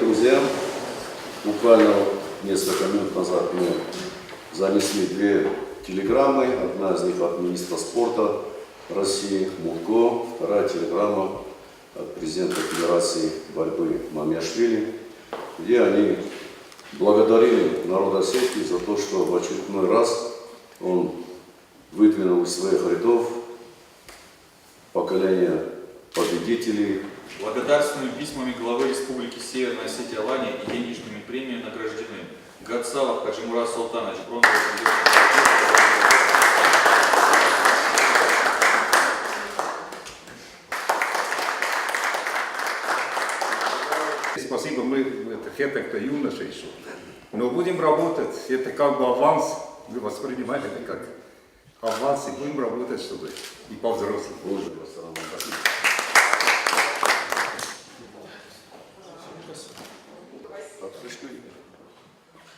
друзья, буквально несколько минут назад мы занесли две телеграммы. Одна из них от министра спорта России Мутко, вторая телеграмма от президента Федерации борьбы Мамиашвили, где они благодарили народ Осетии за то, что в очередной раз он выдвинул из своих рядов поколение победителей. Благодарственными письмами главы Республики Северная Осетия Алания и денежными премиями награждены Гатсалов Хаджимурат Султанович, бронзовый призер. Спасибо, это кто юноша еще. Но будем работать, это как бы аванс, вы воспринимаете это как аванс, и будем работать, чтобы и по-взрослому.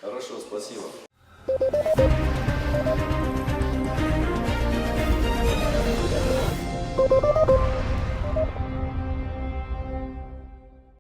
Хорошо, спасибо.